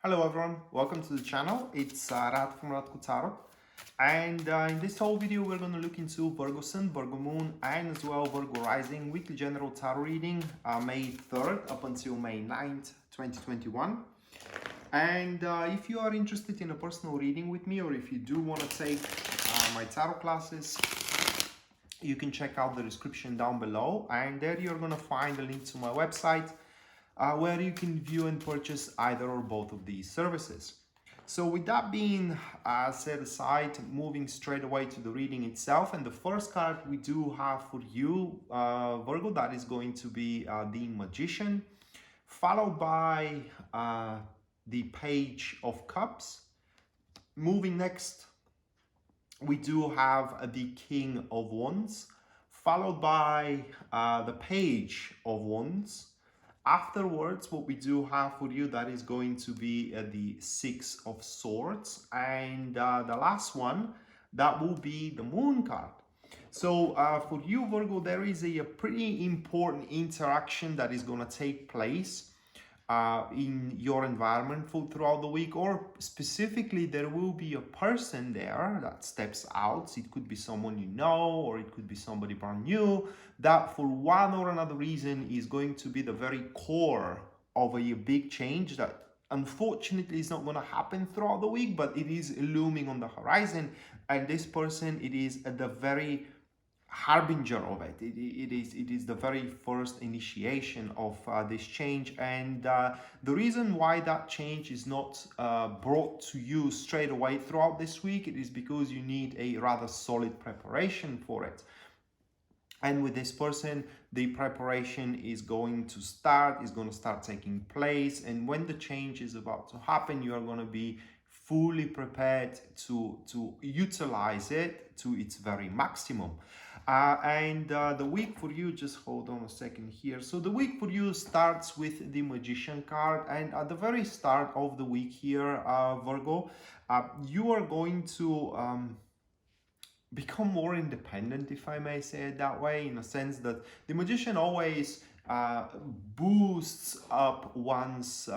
Hello everyone, welcome to the channel. It's Radko from Radko, and in this whole video we're going to look into Virgo Sun, Virgo Moon, and as well Virgo Rising weekly general tarot reading May 3rd up until May 9th, 2021. And if you are interested in a personal reading with me, or if you do want to take my tarot classes, you can check out the description down below, and there you're going to find a link to my website where you can view and purchase either or both of these services. So with that being set aside, moving straight away to the reading itself, and the first card we do have for you, Virgo, that is going to be the Magician, followed by the Page of Cups. Moving next, we do have the King of Wands, followed by the Page of Wands. Afterwards, what we do have for you, that is going to be the Six of Swords, and the last one, that will be the Moon card. So for you, Virgo, there is a pretty important interaction that is going to take place in your environment throughout the week, or specifically there will be a person there that steps out. It could be someone you know, or it could be somebody brand new that for one or another reason is going to be the very core of a big change that unfortunately is not going to happen throughout the week, but it is looming on the horizon. And this person, it is at the very harbinger of it. It is the very first initiation of this change, and the reason why that change is not brought to you straight away throughout this week, it is because you need a rather solid preparation for it. And with this person, the preparation is going to start taking place, and when the change is about to happen, you are going to be fully prepared to utilize it to its very maximum. And the week for you, just hold on a second here. So the week for you starts with the Magician card, and at the very start of the week here, Virgo, you are going to become more independent, if I may say it that way, in a sense that the Magician always boosts up one's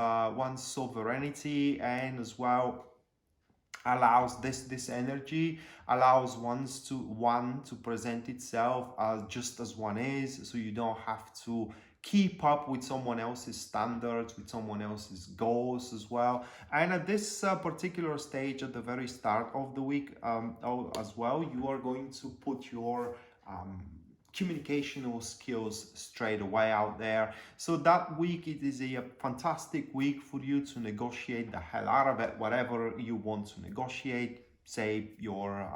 sovereignty, and as well allows this energy allows one to present itself as just as one is, so you don't have to keep up with someone else's standards, with someone else's goals as well. And at this particular stage, at the very start of the week as well, you are going to put your communicational skills straight away out there. So that week, it is a fantastic week for you to negotiate the hell out of it, whatever you want to negotiate. Say your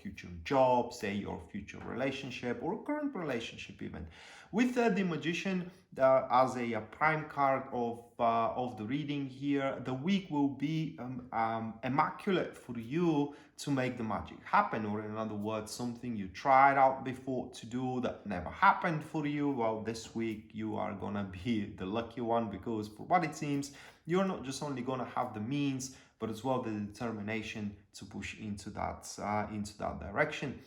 future job, say your future relationship, or current relationship even. With the Magician as a prime card of the reading here, the week will be immaculate for you to make the magic happen, or in other words, something you tried out before to do that never happened for you. Well, this week you are gonna be the lucky one, because for what it seems, you're not just only gonna have the means, but as well the determination to push into that direction.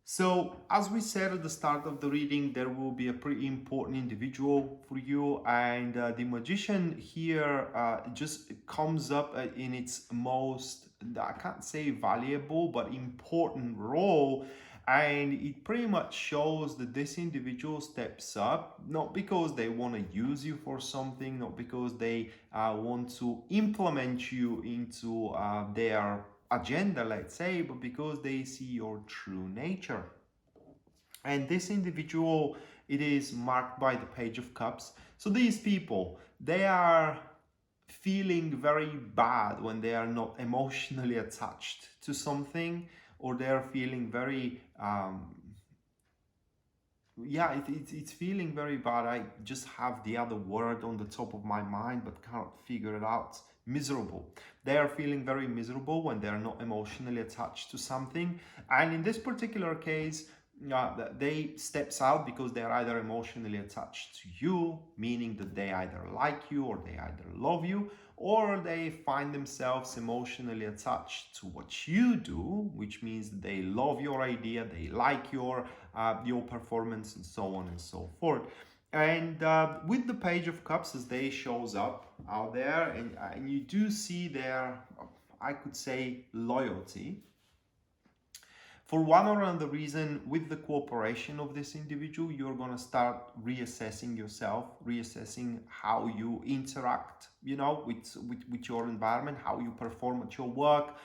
So, as we said at the start of the reading, there will be a pretty important individual for you, and the Magician here just comes up in its most, I can't say valuable, but important role. And it pretty much shows that this individual steps up, not because they want to use you for something, not because they want to implement you into their agenda, let's say, but because they see your true nature. And this individual, it is marked by the Page of Cups. So these people, they are feeling very bad when they are not emotionally attached to something, or they're feeling very it's feeling very bad. I just have the other word on the top of my mind but can't figure it out. Miserable. They are feeling very miserable when they are not emotionally attached to something, and in this particular case, they steps out because they are either emotionally attached to you, meaning that they either like you or they either love you, or they find themselves emotionally attached to what you do, which means that they love your idea, they like your performance, and so on and so forth. And with the Page of Cups, as they shows up, out there, and you do see their, I could say, loyalty. For one or another reason, with the cooperation of this individual, you're going to start reassessing yourself, reassessing how you interact, with your environment, how you perform at your work,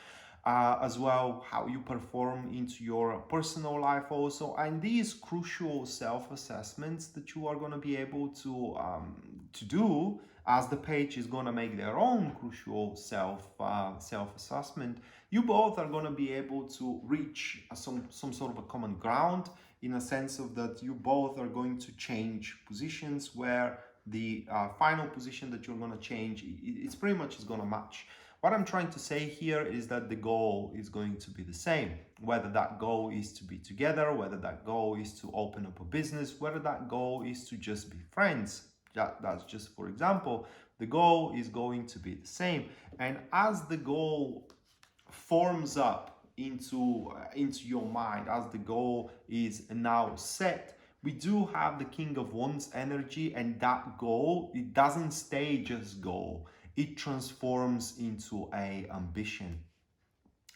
as well, how you perform into your personal life also. And these crucial self-assessments that you are going to be able to do, as the page is going to make their own crucial self-assessment, you both are going to be able to reach some sort of a common ground, in a sense of that you both are going to change positions, where the final position that you're going to change, it's pretty much is going to match. What I'm trying to say here is that the goal is going to be the same, whether that goal is to be together, whether that goal is to open up a business, whether that goal is to just be friends. That's just for example. The goal is going to be the same. And as the goal forms up into your mind, as the goal is now set, we do have the King of Wands energy, and that goal, it doesn't stay just goal. It transforms into a ambition.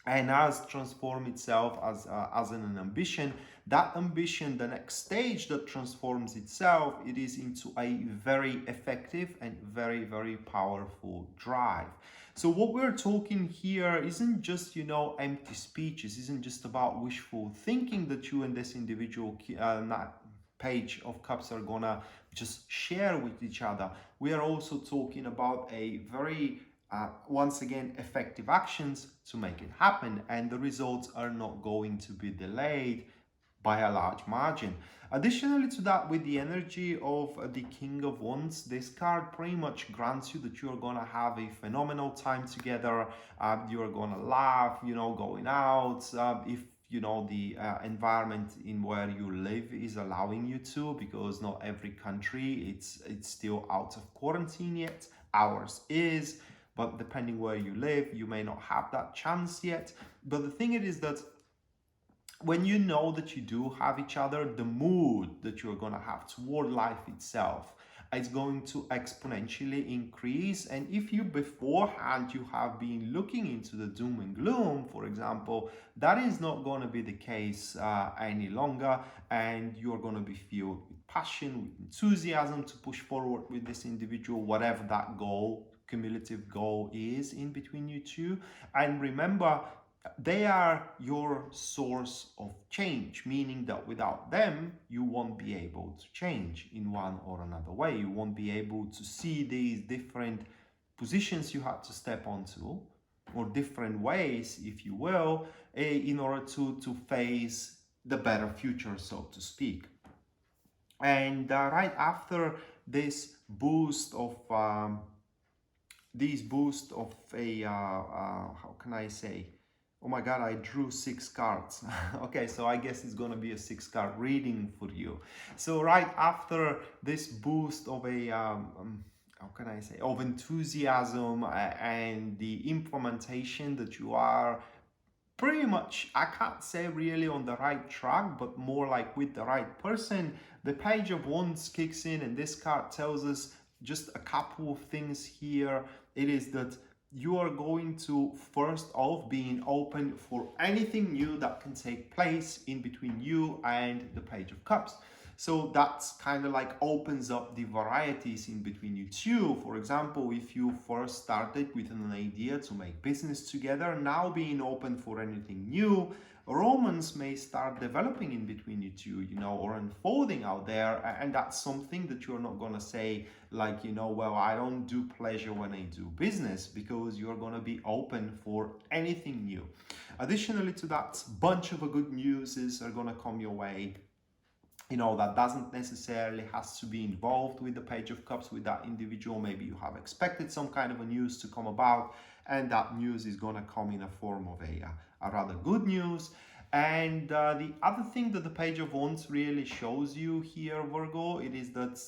And as transform itself as an ambition, that ambition, the next stage that transforms itself, it is into a very effective and very, very powerful drive. So what we're talking here isn't just, empty speeches, isn't just about wishful thinking that you and this individual page of cups are gonna just share with each other. We are also talking about a very once again, effective actions to make it happen, and the results are not going to be delayed by a large margin. Additionally to that, with the energy of the King of Wands, this card pretty much grants you that you're gonna have a phenomenal time together. You're gonna laugh, going out, if the environment in where you live is allowing you to, because not every country it's still out of quarantine yet. Ours is. But depending where you live, you may not have that chance yet. But the thing is that when you know that you do have each other, the mood that you're going to have toward life itself is going to exponentially increase. And if you beforehand you have been looking into the doom and gloom, for example, that is not going to be the case any longer, and you're going to be filled with passion, with enthusiasm to push forward with this individual, whatever that goal, cumulative goal is in between you two. And remember, they are your source of change, meaning that without them, you won't be able to change in one or another way. You won't be able to see these different positions you had to step onto, or different ways, if you will, in order to face the better future, so to speak. And right after this boost of how can I say, oh my god, I drew 6 cards. Okay, so I guess it's gonna be a 6-card reading for you. So right after this boost of how can I say, of enthusiasm and the implementation that you are pretty much, I can't say really on the right track, but more like with the right person, the Page of Wands kicks in, and this card tells us just a couple of things here. It is that you are going to, first off, being open for anything new that can take place in between you and the Page of Cups. So that's kind of like opens up the varieties in between you two. For example, if you first started with an idea to make business together, now being open for anything new, romance may start developing in between you two, or unfolding out there. And that's something that you're not going to say like, well, I don't do pleasure when I do business, because you're going to be open for anything new. Additionally to that, bunch of good news are going to come your way. That doesn't necessarily has to be involved with the Page of Cups, with that individual. Maybe you have expected some kind of a news to come about, and that news is going to come in a form of a rather good news. And the other thing that the Page of Wands really shows you here, Virgo, it is that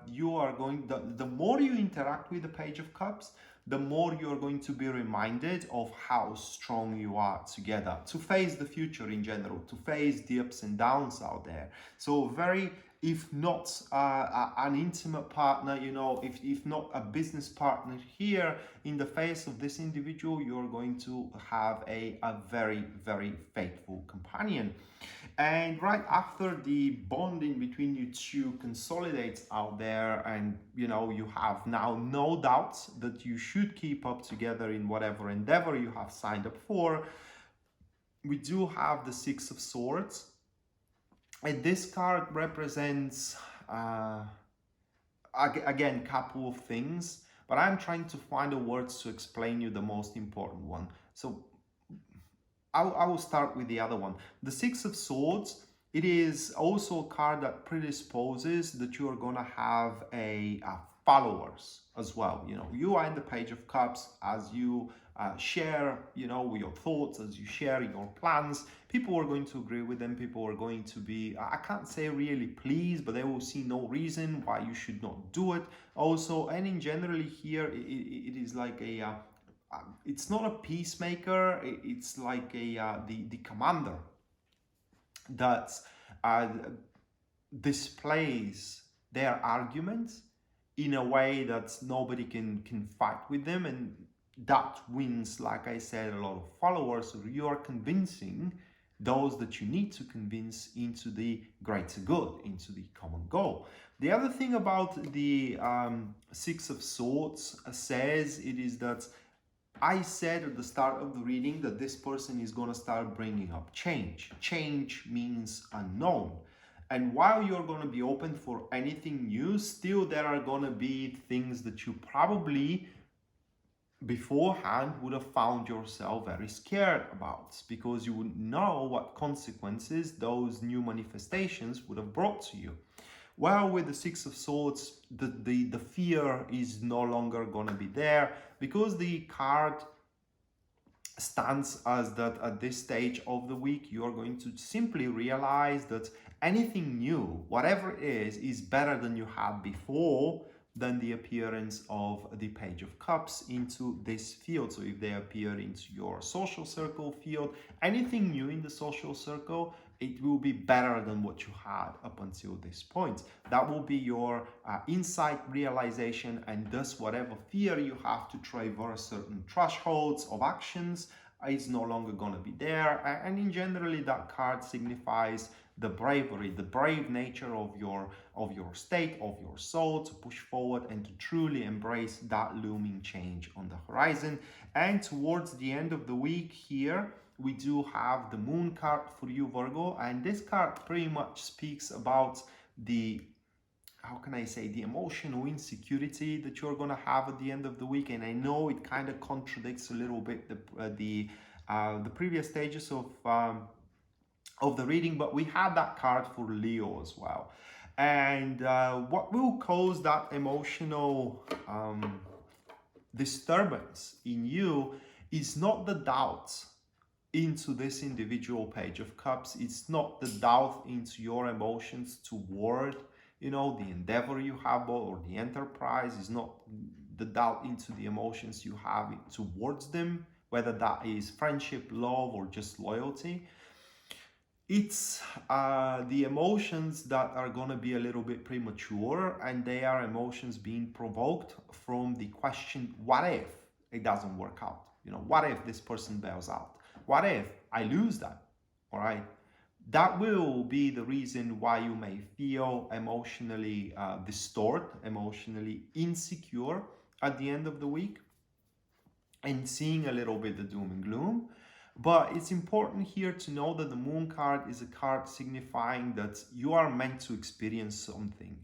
you are going, the more you interact with the Page of Cups, the more you're going to be reminded of how strong you are together to face the future in general, to face the ups and downs out there. So very if not an intimate partner, you know, if not a business partner here, in the face of this individual, you're going to have a very, very faithful companion. And right after the bonding between you two consolidates out there, and you know, you have now no doubts that you should keep up together in whatever endeavor you have signed up for, we do have the Six of Swords. And this card represents, again, couple of things, but I'm trying to find the words to explain you the most important one. So I will start with the other one. The Six of Swords, it is also a card that predisposes that you are going to have a followers as well. You know, you are in the Page of Cups. As you share, you know, your thoughts, as you share your plans, people are going to agree with them. People are going to be, I can't say really pleased, but they will see no reason why you should not do it also. And in generally here, it is like a it's not a peacemaker, it's like a the commander that displays their arguments in a way that nobody can fight with them, and that wins, like I said, a lot of followers. So you are convincing those that you need to convince into the greater good, into the common goal. The other thing about the Six of Swords says it is that I said at the start of the reading that this person is going to start bringing up change. Change means unknown. And while you're going to be open for anything new, still there are going to be things that you probably beforehand would have found yourself very scared about, because you wouldn't know what consequences those new manifestations would have brought to you. Well, with the Six of Swords, the fear is no longer going to be there, because the card stands as that at this stage of the week, you are going to simply realize that anything new, whatever it is better than you had before, than the appearance of the Page of Cups into this field. So if they appear into your social circle field, anything new in the social circle, it will be better than what you had up until this point. That will be your insight, realization, and thus whatever fear you have to traverse certain thresholds of actions is no longer going to be there. And in generally, that card signifies the bravery, the brave nature of your state, of your soul, to push forward and to truly embrace that looming change on the horizon. And towards the end of the week here, we do have the Moon card for you, Virgo, and this card pretty much speaks about the, how can I say, the emotional insecurity that you're going to have at the end of the week. And I know it kind of contradicts a little bit the previous stages of the reading, but we had that card for Leo as well. And what will cause that emotional disturbance in you is not the doubt into this individual Page of Cups. It's not the doubt into your emotions toward, you know, the endeavor you have or the enterprise. Is not the doubt into the emotions you have towards them, whether that is friendship, love, or just loyalty. It's the emotions that are going to be a little bit premature, and they are emotions being provoked from the question, what if it doesn't work out? You know, what if this person bails out? What if I lose that? All right. That will be the reason why you may feel emotionally distorted, emotionally insecure at the end of the week, and seeing a little bit the doom and gloom. But it's important here to know that the Moon card is a card signifying that you are meant to experience something.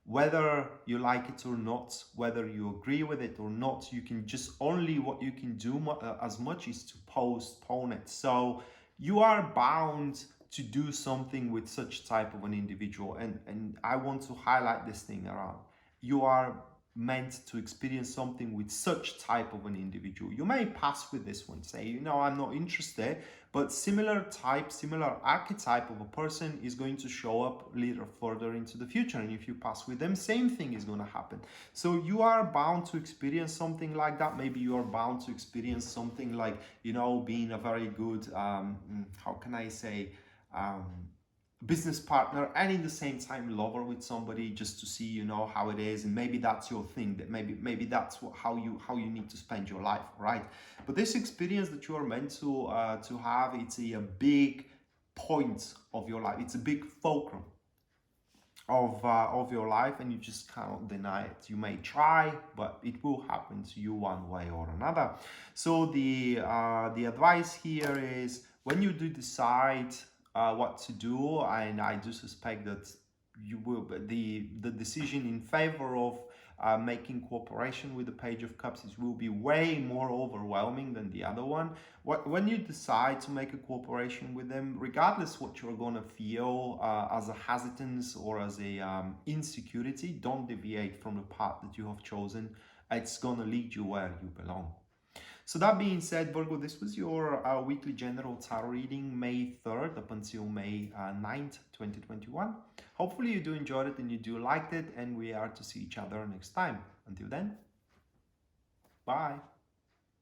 Whether you like it or not, whether you agree with it or not, you can just only, what you can do as much is to postpone it. So you are bound to do something with such type of an individual. And I want to highlight this thing around. You are meant to experience something with such type of an individual. You may pass with this one, say, you know, I'm not interested, but similar type, similar archetype of a person is going to show up later further into the future. And if you pass with them, same thing is going to happen. So you are bound to experience something like that. Maybe you are bound to experience something like, you know, being a very good, how can I say, business partner and in the same time lover with somebody, just to see, you know, how it is, and maybe that's your thing, that maybe that's how you need to spend your life, right? But this experience that you are meant to have, it's a big point of your life, it's a big fulcrum of your life, and you just cannot deny it. You may try, but it will happen to you one way or another. So the advice here is, when you do decide what to do, and I do suspect that you will, the decision in favor of making cooperation with the Page of Cups will be way more overwhelming than the other one. When you decide to make a cooperation with them, regardless what you're going to feel as a hesitance or as a insecurity, don't deviate from the path that you have chosen. It's going to lead you where you belong. So that being said, Virgo, this was your weekly general tarot reading, May 3rd up until May 9th, 2021. Hopefully you do enjoy it and you do like it, and we are to see each other next time. Until then, bye.